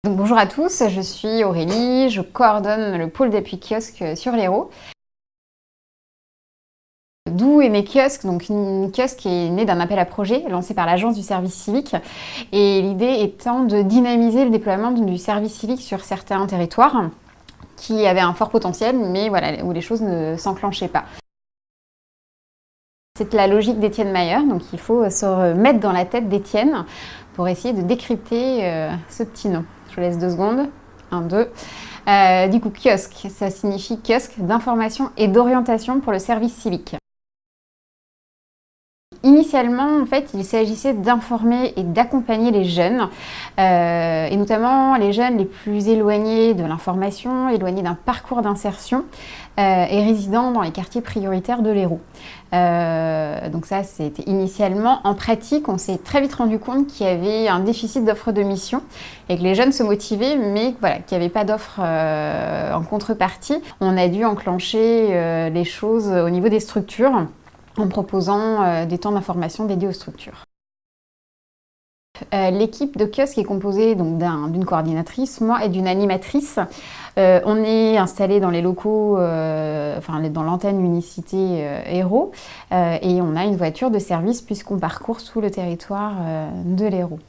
Donc, bonjour à tous, je suis Aurélie, je coordonne le pôle d'appui kiosque sur l'Hérault. D'où est né Kiosque? Donc une kiosque est née d'un appel à projet lancé par l'agence du service civique, et l'idée étant de dynamiser le déploiement du service civique sur certains territoires qui avaient un fort potentiel, mais voilà, où les choses ne s'enclenchaient pas. C'est la logique d'Étienne Mayer, donc il faut se remettre dans la tête d'Étienne pour essayer de décrypter ce petit nom. Je vous laisse 2 secondes. 1, 2. Du coup, kiosque, ça signifie kiosque d'information et d'orientation pour le service civique. Initialement, en fait, il s'agissait d'informer et d'accompagner les jeunes, et notamment les jeunes les plus éloignés de l'information, éloignés d'un parcours d'insertion et résidant dans les quartiers prioritaires de l'Hérault. Donc ça, c'était initialement. En pratique, on s'est très vite rendu compte qu'il y avait un déficit d'offres de mission et que les jeunes se motivaient, mais voilà, qu'il n'y avait pas d'offres en contrepartie. On a dû enclencher les choses au niveau des structures, en proposant des temps d'information dédiés aux structures. L'équipe de kiosque est composée d'une coordinatrice, moi, et d'une animatrice. On est installé dans les locaux, dans l'antenne Unicité Hérault, et on a une voiture de service puisqu'on parcourt tout le territoire de l'Hérault.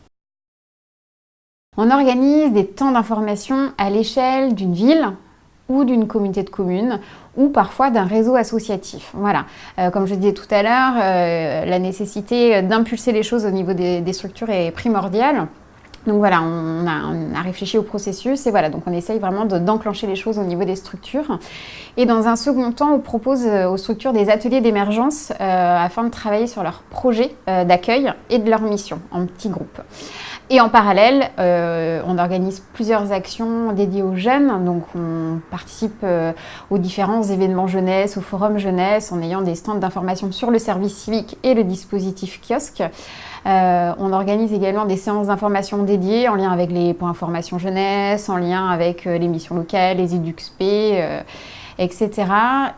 On organise des temps d'information à l'échelle d'une ville ou d'une communauté de communes, ou parfois d'un réseau associatif. Voilà. Comme je disais tout à l'heure, la nécessité d'impulser les choses au niveau des structures est primordiale. Donc voilà, on a réfléchi au processus et voilà, donc on essaye vraiment d'enclencher les choses au niveau des structures. Et dans un second temps, on propose aux structures des ateliers d'émergence afin de travailler sur leurs projets d'accueil et de leur mission en petits groupes. Et en parallèle, on organise plusieurs actions dédiées aux jeunes. Donc on participe aux différents événements jeunesse, aux forums jeunesse, en ayant des stands d'information sur le service civique et le dispositif kiosque. On organise également des séances d'information dédiées en lien avec les points information jeunesse, en lien avec les missions locales, les EDUXP, etc.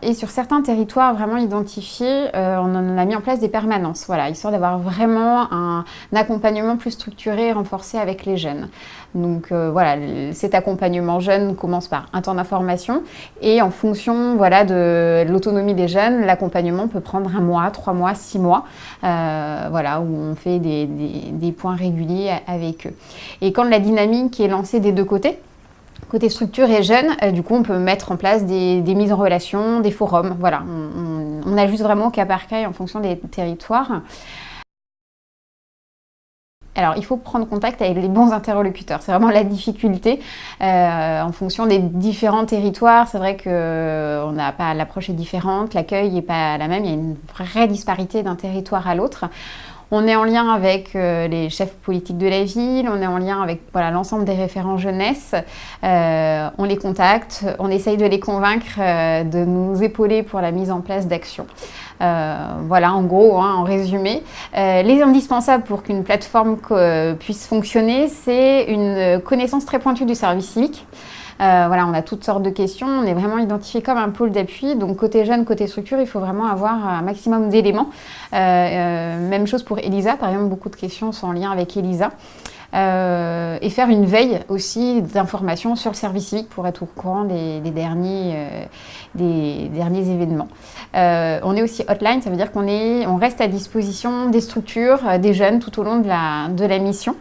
Et sur certains territoires vraiment identifiés, on en a mis en place des permanences, voilà, histoire d'avoir vraiment un accompagnement plus structuré et renforcé avec les jeunes. Donc voilà, cet accompagnement jeune commence par un temps d'information et en fonction voilà, de l'autonomie des jeunes, l'accompagnement peut prendre 1 mois, 3 mois, 6 mois, voilà, où on fait des points réguliers avec eux. Et quand la dynamique est lancée des 2 côtés, côté structure et jeunes, du coup, on peut mettre en place des mises en relation, des forums. Voilà, on ajuste vraiment au cas par cas en fonction des territoires. Alors, il faut prendre contact avec les bons interlocuteurs. C'est vraiment la difficulté. En fonction des différents territoires, c'est vrai que l'approche est différente, l'accueil n'est pas la même. Il y a une vraie disparité d'un territoire à l'autre. On est en lien avec les chefs politiques de la ville, on est en lien avec voilà, l'ensemble des référents jeunesse. On les contacte, on essaye de les convaincre de nous épauler pour la mise en place d'actions. Voilà, en gros, en résumé. Les indispensables pour qu'une plateforme puisse fonctionner, c'est une connaissance très pointue du service civique. Voilà, on a toutes sortes de questions, on est vraiment identifié comme un pôle d'appui, donc côté jeune, côté structure, il faut vraiment avoir un maximum d'éléments. Même chose pour Elisa, par exemple, beaucoup de questions sont en lien avec Elisa. Et faire une veille aussi d'informations sur le service civique pour être au courant des derniers événements. On est aussi hotline, ça veut dire qu'on reste à disposition des structures, des jeunes tout au long de la mission.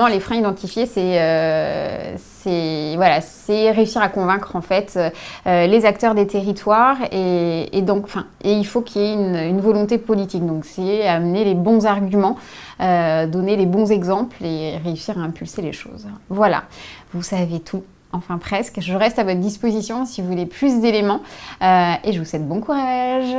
Les freins identifiés, c'est réussir à convaincre en fait les acteurs des territoires et il faut qu'il y ait une volonté politique. Donc c'est amener les bons arguments, donner les bons exemples et réussir à impulser les choses. Voilà, vous savez tout. Enfin presque. Je reste à votre disposition si vous voulez plus d'éléments et je vous souhaite bon courage.